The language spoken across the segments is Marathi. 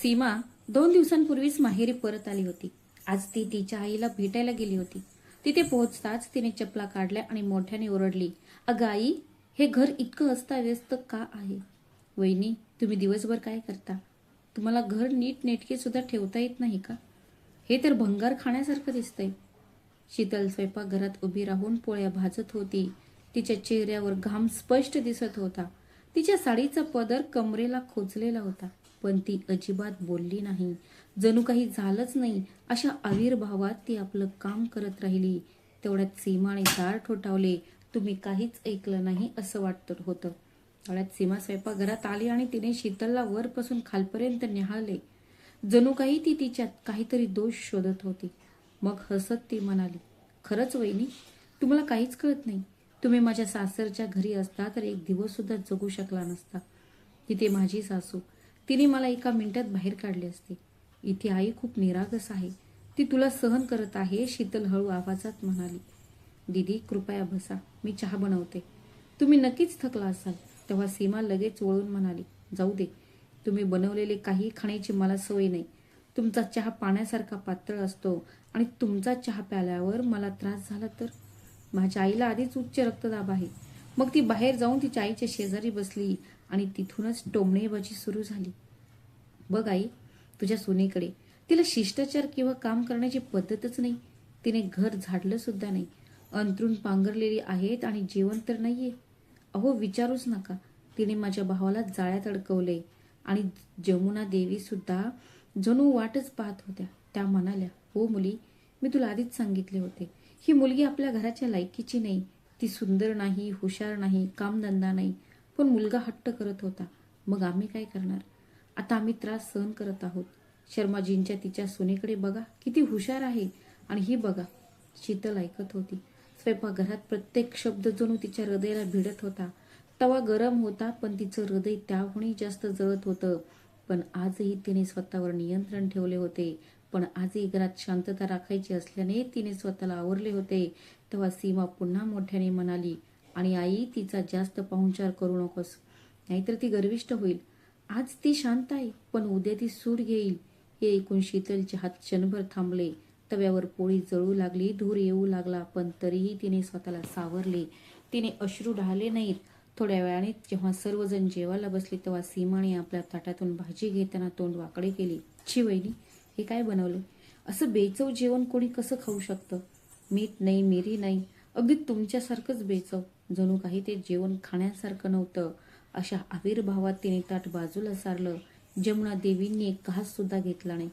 सीमा 2 दिवसांपूर्वीच माहेरी परत आली होती. आज ती तिच्या आईला भेटायला गेली होती. तिथे पोहोचताच तिने चपला काढल्या आणि मोठ्याने ओरडली, "अगं आई, हे घर इतकं अस्ताव्यस्त का आहे? वहिनी, तुम्ही दिवसभर काय करता? तुम्हाला घर नीट नेटके सुद्धा ठेवता येत नाही का? हे तर भंगार खाण्यासारखं दिसतंय." शीतल स्वयंपाकघरात उभी राहून पोळ्या भाजत होती. तिच्या चेहऱ्यावर घाम स्पष्ट दिसत होता. तिच्या साडीचा पदर कमरेला खोचलेला होता, पण ती अजिबात बोलली नाही. जणू काही झालंच नाही अशा आविर्भावात ती आपलं काम करत राहिली. तेवढ्यात सीमाने दार ठोठावले. तुम्ही काहीच ऐकलं नाही असं वाटत होतं. तेवढ्यात सीमा स्वयंपाकघरात आली आणि तिने शीतलला वरपासून खालपर्यंत निहाळले. जणू काही ती तिच्यात काहीतरी दोष शोधत होती. मग हसत ती म्हणाली, "खरंच वहिनी, तुम्हाला काहीच कळत नाही. तुम्ही माझ्या सासरच्या घरी असता तर एक दिवस सुद्धा जगू शकला नसता. तिथे माझी सासू, तिने मला एका मिनिटात बाहेर काढले असते. इथे आई खूप निरागस आहे. ती तुला सहन करत आहे." शीतल हळू आवाजात म्हणाली, "दीदी, कृपया बसा, मी चहा बनवते. तुम्ही नक्कीच थकला असाल." तेव्हा सीमा लगेच वळून म्हणाली, "जाऊ दे, तुम्ही बनवलेले काही खाण्याची मला सवय नाही. तुमचा चहा पाण्यासारखा पातळ असतो आणि तुमचा चहा प्याल्यावर मला त्रास झाला तर? माझ्या आईला आधीच उच्च रक्तदाब आहे." मग ती बाहेर जाऊन तिच्या आईच्या शेजारी बसली आणि तिथूनच टोमणेबाजी सुरू झाली. "बघ आई, तुझ्या सुनेकडे, तिला शिष्टाचार किंवा काम करण्याची पद्धतच नाही. तिने घर झाडलं सुद्धा नाही. अंथरूण पांघरलेली आहेत आणि जेवण तर नाहीये. अहो, विचारूच नका. तिने माझ्या भावाला जाळ्यात अडकवले." आणि जमुना देवी सुद्धा जणू वाटच पाहत होत्या. त्या म्हणाल्या, "हो मुली, मी तुला आधीच सांगितले होते. ही मुलगी आपल्या घराच्या लायकीची नाही. ती सुंदर नाही, हुशार नाही, कामधंदा नाही. पण मुलगा हट्ट करत होता. मग आम्ही काय करणार? आता आम्ही त्रास सहन करत आहोत. शर्माजींच्या तिच्या सुनेकडे बघा, किती हुशार आहे. आणि ही बघा." शीतल ऐकत होती. स्वयंपाकघरात प्रत्येक शब्द जणू तिच्या हृदयाला भिडत होता. तवा गरम होता, पण तिचं हृदय त्याहूनही जास्त जळत होतं. पण आजही तिने स्वतःवर नियंत्रण ठेवले होते. पण आजही घरात शांतता राखायची असल्याने तिने स्वतःला आवरले होते. तेव्हा सीमा पुन्हा मोठ्याने म्हणाली, "आणि आई, तिचा जास्त पाहुणचार करू नकोस, नाहीतर ती गर्विष्ठ होईल. आज ती शांत आहे, पण उद्या ती सूड घेईल." हे ऐकून शीतलचे हात क्षणभर थांबले. तव्यावर पोळी जळू लागली, धूर येऊ लागला, पण तरीही तिने स्वतःला सावरले. तिने अश्रू ढाळले नाहीत. थोड्या वेळाने जेव्हा सर्वजण जेवायला बसले तेव्हा सीमाने आपल्या ताटातून भाजी घेताना तोंड वाकडे केले. "छी वहिनी, हे काय बनवले? असं बेचव जेवण कोणी कसं खाऊ शकतं? मीठ नाही, मिरी नाही, अगदी तुमच्यासारखंच बेचव." जणू काही ते जेवण खाण्यासारखं नव्हतं. अशा आविर्भावात तिने ताट बाजूला सारलं. जमुना देवींनी एक घास सुद्धा घेतला नाही.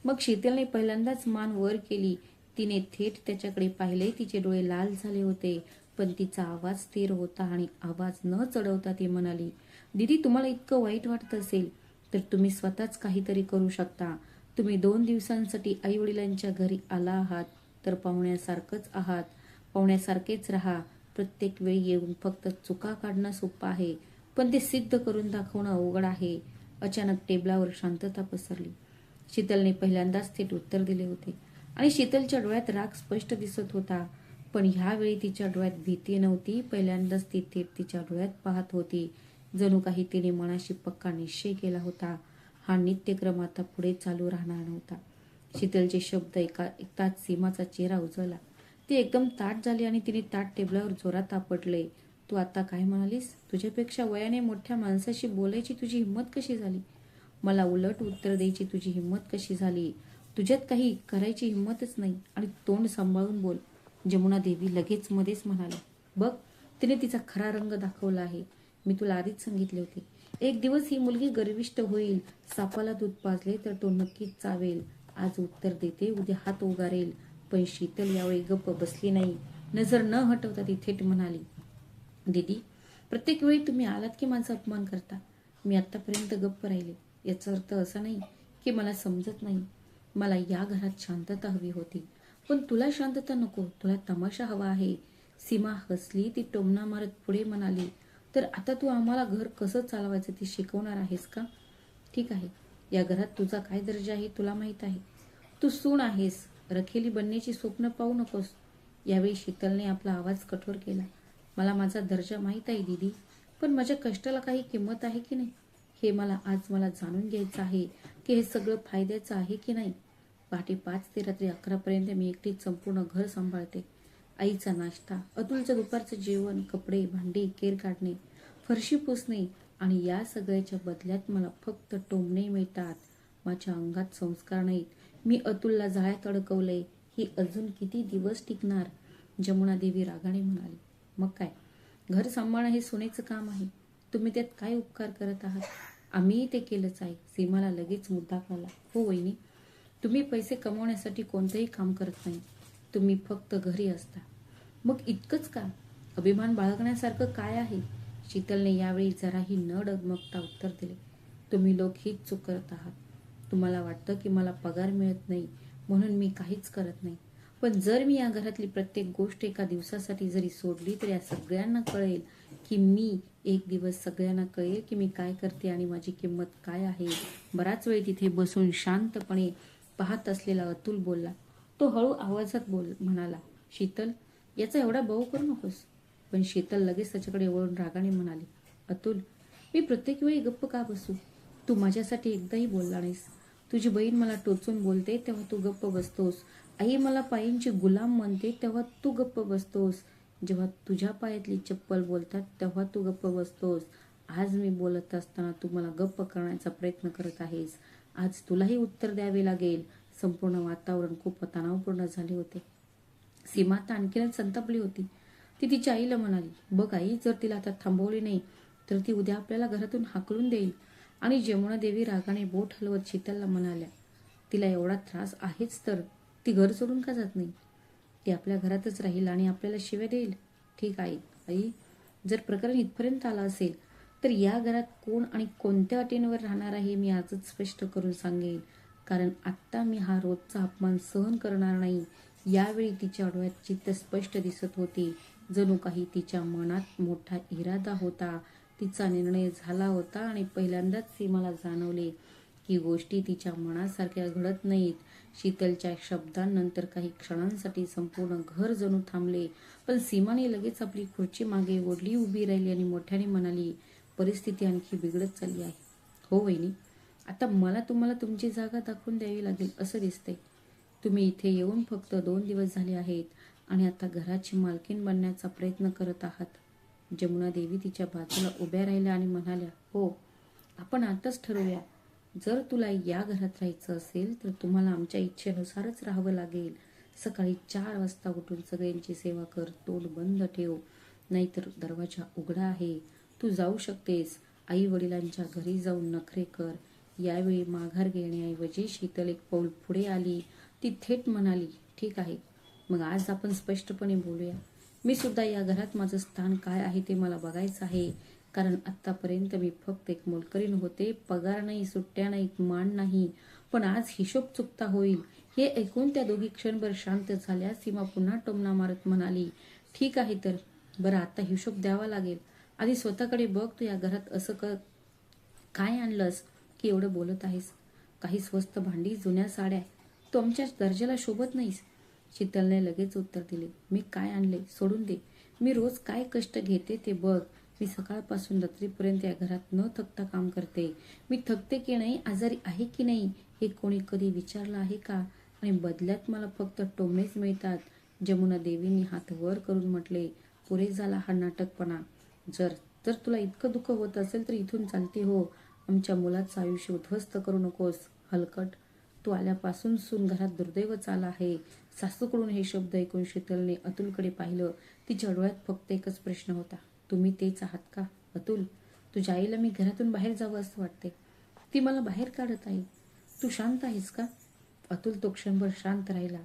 मग शीतलने पहिल्यांदाच मान वर केली. तिने थेट त्याच्याकडे पाहिले. तिचे डोळे लाल झाले होते, पण तिचा आवाज स्थिर होता आणि आवाज न चढवता ती म्हणाली, "दीदी, तुम्हाला इतकं वाईट वाटत असेल तर तुम्ही स्वतःच काहीतरी करू शकता. तुम्ही 2 दिवसांसाठी आई वडिलांच्या घरी आला आहात तर पाहुण्यासारखंच आहात. पाहुण्यासारखेच राहा. प्रत्येक वेळी येऊन फक्त चुका काढणं सोपं आहे, पण ते सिद्ध करून दाखवणं अवघड आहे." अचानक टेबलावर शांतता पसरली. शीतलने पहिल्यांदाच थेट उत्तर दिले होते आणि शीतलच्या डोळ्यात राग स्पष्ट दिसत होता. पण ह्यावेळी तिच्या डोळ्यात भीती नव्हती. पहिल्यांदाच ती थेट तिच्या डोळ्यात पाहत होती. जणू काही तिने मनाशी पक्का निश्चय केला होता. हा नित्यक्रम आता पुढे चालू राहणार नव्हता. शीतलचे शब्द ऐकताच सीमाचा चेहरा उजळला. ती एकदम ताठ झाली आणि तिने ताट टेबलावर जोरात आपटले. "तू आता काय म्हणालीस? तुझ्यापेक्षा वयाने मोठ्या माणसाशी बोलायची तुझी हिंमत कशी झाली? मला उलट उत्तर द्यायची तुझी हिंमत कशी झाली? तुझ्यात काही करायची हिंमतच नाही आणि तोंड सांभाळून बोल." जमुना देवी लगेच मध्येच म्हणाली, "बघ, तिने तिचा खरा रंग दाखवला आहे. मी तुला आधीच सांगितले होते. एक दिवस ही मुलगी गर्विष्ठ होईल. सापाला दूध पाजले तर तो नक्कीच चावेल. आज उत्तर देते, उद्या हात उगारेल." पण शीतल यावेळी गप्प बसली नाही. नजर न हटवता ती थेट म्हणाली, "दीदी, प्रत्येक वेळी तुम्ही आलात की माझा अपमान करता. मी आतापर्यंत गप्प राहिले. याचा अर्थ असा नाही की मला समजत नाही. मला या घरात शांतता हवी होती, पण तुला शांतता नको, तुला तमाशा हवा आहे." सीमा हसली. ती टोमणा मारत पुढे म्हणाली, "तर आता तू आम्हाला घर कसं चालवायचं ते शिकवणार आहेस का? ठीक आहे, या घरात तुझा काय दर्जा आहे तुला माहित आहे. तू सून आहेस. रखेली बनण्याची स्वप्न पाहू नकोस." यावेळी शीतलने आपला आवाज कठोर केला. "मला माझा दर्जा माहीत आहे दीदी, पण माझ्या कष्टाला काही किंमत आहे की नाही? हे मला जाणून घ्यायचं आहे की हे सगळं फायद्याचं आहे की नाही. पहाटे 5 ते रात्री 11 मी एकटीच संपूर्ण घर सांभाळते. आईचा नाश्ता, अतुलचं दुपारचं जेवण, कपडे, भांडी, केर काढणे, फरशी पुसणे आणि या सगळ्याच्या बदल्यात मला फक्त टोमणे मिळतात. माझ्या अंगात संस्कार नाहीत. मी अतुलला जाळ्यात अडकवलंय. ही अजून किती दिवस टिकणार? जमुना देवी रागाने म्हणाली. मग काय, घर सांभाळणं हे सोनेचं काम आहे. तुम्ही त्यात काय उपकार करत आहात? आम्हीही ते केलंच आहे. सीमाला लगेच मुद्दा कळला. हो वहिनी, तुम्ही पैसे कमवण्यासाठी कोणतंही काम करत नाही. तुम्ही फक्त घरी असता. मग इतकंच का? अभिमान बाळगण्यासारखं काय आहे? शीतलने यावेळी जराही न डगमगता उत्तर दिले. तुम्ही लोक हीच चूक करत आहात. तुम्हाला वाटतं की मला पगार मिळत नाही म्हणून मी काहीच करत नाही. पण जर मी या घरातली प्रत्येक गोष्ट एका दिवसासाठी जरी सोडली तर या सगळ्यांना कळेल की मी काय करते आणि माझी किंमत काय आहे. बराच वेळ तिथे बसून शांतपणे पाहत असलेला अतुल बोलला. तो हळू आवाजात म्हणाला, शीतल, याचा एवढा बहु करू नकोस. पण शीतल लगेच त्याच्याकडे वळून रागाने म्हणाली, अतुल, मी प्रत्येक वेळी गप्प का बसू? तू माझ्यासाठी एकदाही बोलला नाहीस. तुझी बहीण मला टोचून बोलते तेव्हा तू गप्प बसतोस. आई मला पायींची गुलाम म्हणते तेव्हा तू गप्प बसतोस. जेव्हा तुझ्या पायातली चप्पल बोलतात तेव्हा तू गप्प बसतोस. आज मी बोलत असताना तू मला गप्प करण्याचा प्रयत्न करत आहेस. आज तुलाही उत्तर द्यावे लागेल. संपूर्ण वातावरण खूप तणावपूर्ण झाले होते. सीमा आता आणखीनच संतापली होती. ती तिच्या आईला म्हणाली, बघ आई, जर तिला आता थांबवली नाही तर ती उद्या आपल्याला घरातून हाकलून देईल. आणि जमुना देवी रागाने बोट हलवत शीतलला म्हणाल्या, तिला एवढा त्रास आहेच तर ती घर सोडून का जात नाही? ती आपल्या घरातच राहील आणि आपल्याला शिव्या देईल. ठीक आहे आई, जर प्रकरण इथपर्यंत आलं असेल तर या घरात कोण आणि कोणत्या अटींवर राहणार आहे मी आजच स्पष्ट करून सांगेन. कारण आत्ता मी हा रोजचा अपमान सहन करणार नाही. यावेळी तिच्या डोळ्यात चित्त स्पष्ट दिसत होती. जणू काही तिच्या मनात मोठा इरादा होता. तिचा निर्णय झाला होता आणि पहिल्यांदाच सीमाला जाणवले की गोष्टी तिच्या मनासारख्या घडत नाहीत. शीतलच्या शब्दांनंतर काही क्षणांसाठी संपूर्ण घर जणू थांबले. पण सीमाने लगेच आपली खुर्ची मागे ओढली, उभी राहिली आणि मोठ्याने म्हणाली, परिस्थिती आणखी बिघडत चालली आहे. हो वहिनी, आता मला तुम्हाला तुमची जागा दाखवून द्यावी लागेल असं दिसतंय. तुम्ही इथे येऊन फक्त 2 दिवस झाले आहेत आणि आता घराची मालकीण बनण्याचा प्रयत्न करत आहात. जमुना देवी तिच्या बाजूला उभ्या राहिल्या आणि म्हणाल्या, हो, आपण आताच ठरवूया. जर तुला या घरात राहायचं असेल तर तुम्हाला आमच्या इच्छेनुसारच राहावं लागेल. सकाळी 4 वाजता उठून सगळ्यांची सेवा कर. तोंड बंद ठेव, नाहीतर दरवाजा उघडा आहे. तू जाऊ शकतेस. आई वडिलांच्या घरी जाऊन नखरे कर. यावेळी माघार घेण्याऐवजी शीतल एक पाऊल पुढे आली. ती थेट म्हणाली, ठीक आहे, मग आज आपण स्पष्टपणे बोलूया. मी सुद्धा या घरात माझं स्थान काय आहे ते मला बघायचं आहे. कारण आतापर्यंत मी फक्त एक मोलकरीण होते. पगार नाही, सुट्ट्या नाहीत, मान नाही. पण आज हिशोब चुकता होईल. हे ऐकून त्या दोघी क्षणभर शांत झाल्या. सीमा पुन्हा टोमणा मारत म्हणाली, ठीक आहे तर, बरं आता हिशोब द्यावा लागेल. आधी स्वतःकडे बघ. तू या घरात असं काय आणलंस की एवढं बोलत आहेस? काही स्वस्त भांडी, जुन्या साड्या. तू आमच्या दर्जाला शोभत नाहीस. शीतलने लगेच उत्तर दिले, मी काय आणले सोडून दे. मी रोज काय कष्ट घेते ते बघ. मी सकाळपासून रात्रीपर्यंत या घरात न थकता काम करते. मी थकते की नाही, आजारी आहे की नाही हे कोणी कधी विचारलं आहे का? आणि बदल्यात मला फक्त टोमणेच मिळतात. जमुना देवींनी हात वर करून म्हटले, पुरे झाला हा नाटकपणा. जर जर तुला इतकं दुःख होत असेल तर इथून चालती हो. आमच्या मुलाचं आयुष्य उद्ध्वस्त करू नकोस. हलकट, तू आल्यापासून सून घरात दुर्दैवच आला आहे. सासूकडून हे शब्द ऐकून शीतलने अतुलकडे पाहिलं. तिच्या डोळ्यात फक्त एकच प्रश्न होता, तुम्ही तेच आहात का? अतुल, तुझ्या आईला मी घरातून बाहेर जावं असं वाटते. ती मला बाहेर काढत आहे. तू शांत आहेस का? अतुल तो क्षणभर शांत राहिला.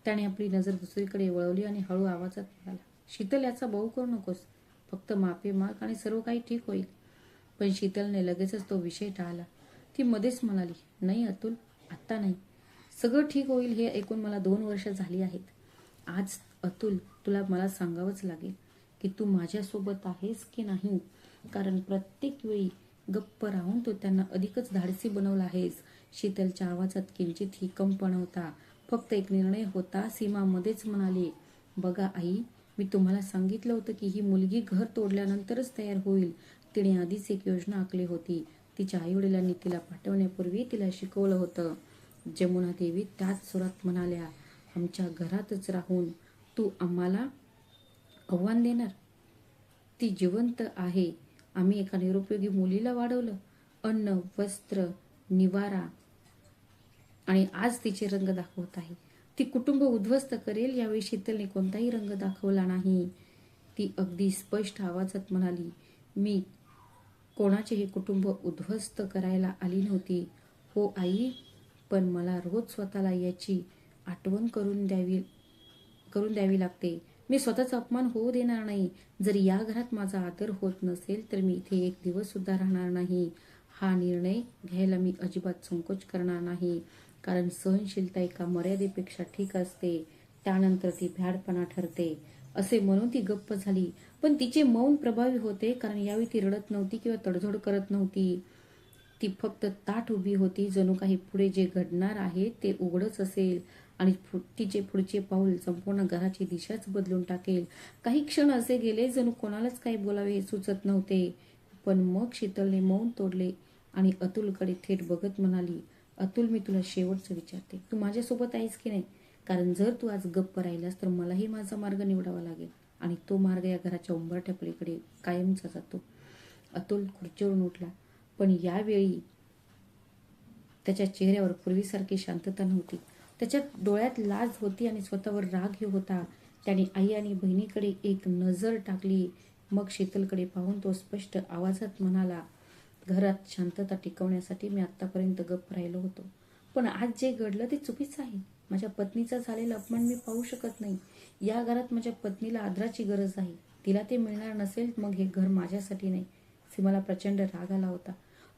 त्याने आपली नजर दुसरीकडे वळवली आणि हळू आवाजात म्हणाला, शीतल, याचा बहु करू नकोस. फक्त माफी माग आणि सर्व काही ठीक होईल. पण शीतलने लगेचच तो विषय टाळला. ती मध्येच म्हणाली, नाही अतुल, आत्ता नाही. सगळं ठीक होईल हे ऐकून मला 2 वर्ष झाली आहेत. आज अतुल, तुला मला सांगावंच लागेल की तू माझ्यासोबत आहेस की नाही. कारण प्रत्येक वेळी गप्प राहून तू त्यांना अधिकच धाडसी बनवला आहेस. शीतलच्या आवाजात किंचितही कंपन होता. फक्त एक निर्णय होता. सीमा मध्येच म्हणाली, बघा आई, मी तुम्हाला सांगितलं होतं की ही मुलगी घर तोडल्यानंतरच तयार होईल. तिने आधीच एक योजना आखली होती. तिच्या आईवडिलांनी तिला पाठवण्यापूर्वी तिला शिकवलं होतं. जमुना देवी त्याच सुरात म्हणाल्या, आमच्या घरातच राहून तू आम्हाला आव्हान देणार? ती जिवंत आहे. आम्ही एका निरुपयोगी मुलीला वाढवलं. अन्न, वस्त्र, निवारा आणि आज तिचे रंग दाखवत आहे. ती कुटुंब उद्ध्वस्त करेल यावेळी शीतलने कोणताही रंग दाखवला नाही. ती अगदी स्पष्ट आवाजात म्हणाली, मी कोणाचे हे कुटुंब उद्ध्वस्त करायला आली नव्हती. हो आई, पण मला रोज स्वतःला याची आठवण करून द्यावी लागते. मी स्वतःचा अपमान होऊ देणार नाही. जर या घरात माझा आदर होत नसेल तर मी इथे एक दिवस सुद्धा राहणार नाही. हा निर्णय घ्यायला मी अजिबात संकोच करणार नाही, कारण सहनशीलता एका मर्यादेपेक्षा ठीक असते, त्यानंतर ती भ्याडपणा ठरते. असे म्हणून ती गप्प झाली. पण तिचे मौन प्रभावी होते, कारण यावेळी ती रडत नव्हती किंवा तडजोड करत नव्हती. ती फक्त ताठ उभी होती, जणू काही पुढे जे घडणार आहे ते उघडच असेल आणि तिचे पुढचे पाऊल संपूर्ण घराची दिशाच बदलून टाकेल. काही क्षण असे गेले जणू कोणालाच काही बोलावे हे सुचत नव्हते. पण मग शीतलने मौन तोडले आणि अतुलकडे थेट बघत म्हणाली, अतुल, मी तुला शेवटचं विचारते, तू माझ्यासोबत आहेस की नाही? कारण जर तू आज गप्प राहिलास तर मलाही माझा मार्ग निवडावा लागेल आणि तो मार्ग या घराच्या उंबरठ्या पलीकडे कायमचा जातो. अतुल खुर्चीवरून उठला, पण यावेळी त्याच्या चेहऱ्यावर पूर्वीसारखी शांतता नव्हती. त्याच्या डोळ्यात लाज होती आणि स्वतःवर रागही होता. त्याने आई आणि बहिणीकडे एक नजर टाकली. मग शीतलकडे पाहून तो स्पष्ट आवाजात म्हणाला, घरात शांतता टिकवण्यासाठी मी आतापर्यंत गप्प राहिलो होतो, पण आज जे घडलं ते चुकीचं आहे. माझ्या पत्नीचा झालेला अपमान मी पाहू शकत नाही. या घरात माझ्या पत्नीला आदराची गरज आहे. तिला ते मिळणार नसेल मग हे घर माझ्यासाठी नाही. सीमाला प्रचंड राग आला होता.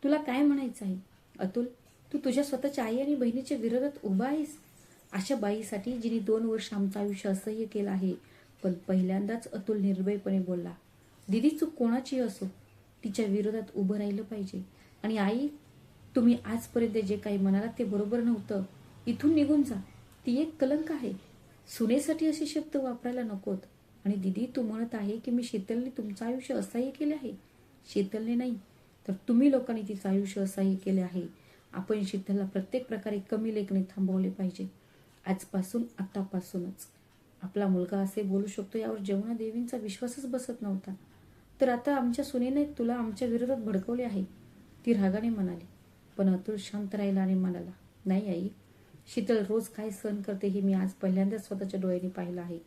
तुला काय म्हणायचं आहे अतुल? तू तुझ्या स्वतःच्या आई आणि बहिणीच्या विरोधात उभा आहेस? अशा बाईसाठी जिने 2 वर्ष आमचं आयुष्य असह्य केलं आहे. पण पहिल्यांदाच अतुल निर्भयपणे बोलला, दिदी चूक कोणाची असो, तिच्या विरोधात उभं राहिलं पाहिजे. आणि आई, तुम्ही आजपर्यंत जे काही म्हणालात ते बरोबर नव्हतं. इथून निघून जा. ती एक कलंक आहे. सुनेसाठी असे शब्द वापरायला नकोत. आणि दिदी, तू म्हणत आहे की मी शीतलने तुमचं आयुष्य असह्य केले आहे. शीतलने नाही, तर तुम्ही लोकांनी तिचं आयुष्य असह्य केले आहे. आपण शीतलला प्रत्येक प्रकारे कमी लेखणे थांबवले पाहिजे. आजपासून, आतापासूनच. आपला मुलगा असे बोलू शकतो यावर जमुना देवींचा विश्वासच बसत नव्हता. तर आता आमच्या सुनेने तुला आमच्या विरोधात भडकवले आहे, ती रागाने म्हणाली. पण अतुल शांत राहिला आणि म्हणाला, नाही आई, शीतल रोज काय सहन करते हे मी आज पहिल्यांदाच स्वतःच्या डोळ्यांनी पाहिलं आहे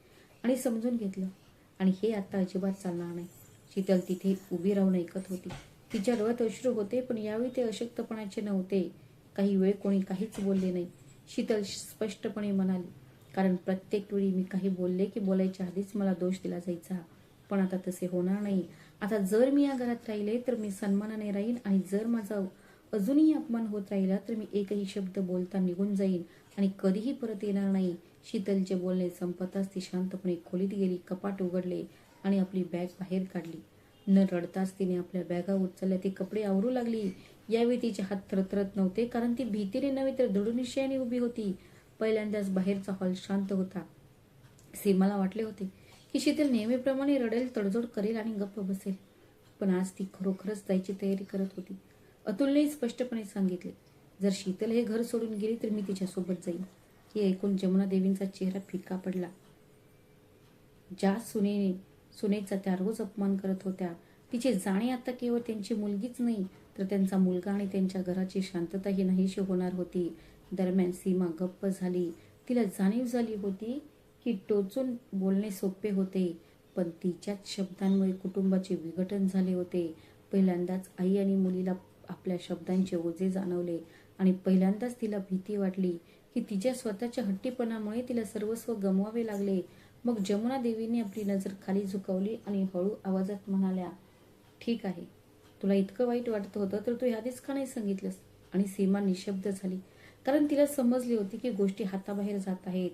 आणि समजून घेतलं. आणि हे आता अजिबात चालणार नाही. शीतल तिथे उभी राहून ऐकत होती. तिच्या डोळ्यात अश्रू होते, पण यावेळी ते अशक्तपणाचे नव्हते. काही वेळ कोणी काहीच बोलले नाही. शीतल स्पष्टपणे म्हणाली, कारण प्रत्येक वेळी मी काही बोलले की बोलायच्या आधीच मला दोष दिला जायचा. पण आता तसे होणार नाही. आता जर मी या घरात राहिले तर मी सन्मानाने राहीन, आणि जर माझा अजूनही अपमान होत राहिला तर मी एकही शब्द बोलता निघून जाईन आणि कधीही परत येणार नाही. शीतलचे बोलणे संपताच ती शांतपणे खोलीत गेली, कपाट उघडले आणि आपली बॅग बाहेर काढली. न रडताच तिने आपल्या बॅगा उचलल्या, ती कपडे आवरू लागली. यावेळी तिचे हात थरथरत नव्हते, कारण ती भीतीने नव्हे तर दृढनिश्चयाने उभी होती. पहिल्यांदाच बाहेरचा हॉल शांत होता. सीमाला वाटले होते की शीतल नेहमीप्रमाणे रडेल, तडजोड करेल आणि गप्प बसेल. पण आज ती खरोखरच जायची तयारी करत होती. अतुलने स्पष्टपणे सांगितले, जर शीतल हे घर सोडून गेली तर मी तिच्यासोबत जाईन. हे ऐकून जमुना देवींचा चेहरा फिका पडला. ज्या सुनेचा त्या रोज अपमान करत होत्या, तिची जाणे आता केवळ त्यांची मुलगीच नाही तर त्यांचा मुलगा आणि त्यांच्या घराची शांतताही नाहीशी होणार होती. दरम्यान सीमा गप्प झाली. तिला जाणीव झाली होती की टोचून बोलणे सोपे होते, पण तिच्याच शब्दांमुळे कुटुंबाचे विघटन झाले होते. पहिल्यांदाच आई आणि मुलीला आपल्या शब्दांचे ओझे जाणवले आणि पहिल्यांदाच तिला भीती वाटली की तिच्या स्वतःच्या हट्टीपणामुळे तिला सर्वस्व गमवावे लागले. मग जमुना देवीने आपली नजर खाली झुकवली आणि हळू आवाजात म्हणाल्या, ठीक आहे, तुला इतकं वाईट वाटत होतं तर तू आधीच का नाही सांगितलंस? आणि सीमा निशब्द झाली, कारण तिला समजली होती की गोष्टी हाताबाहेर जात आहेत.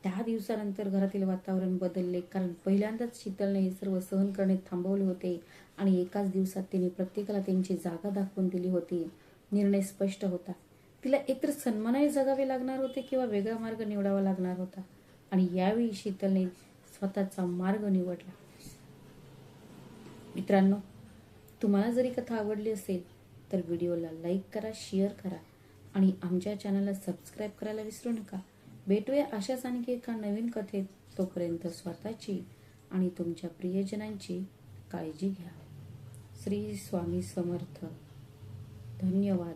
त्या दिवसानंतर घरातील वातावरण बदलले, कारण पहिल्यांदाच शीतलने हे सर्व सहन करणे थांबवले होते आणि एकाच दिवसात तिने प्रत्येकाला त्यांची जागा दाखवून दिली होती. निर्णय स्पष्ट होता. तिला एकतर सन्मानाने जगावे लागणार होते किंवा वेगळा मार्ग निवडावा लागणार होता. आणि यावेळी शीतलने स्वतःचा मार्ग निवडला. मित्रांनो, तुम्हाला जरी कथा आवडली असेल तर व्हिडिओला लाईक करा, शेअर करा आणि आमच्या चॅनलला सबस्क्राईब करायला विसरू नका. भेटूया अशाच आणखी एका नवीन कथेत. तोपर्यंत स्वतःची आणि तुमच्या प्रियजनांची काळजी घ्या. श्री स्वामी समर्थ. धन्यवाद.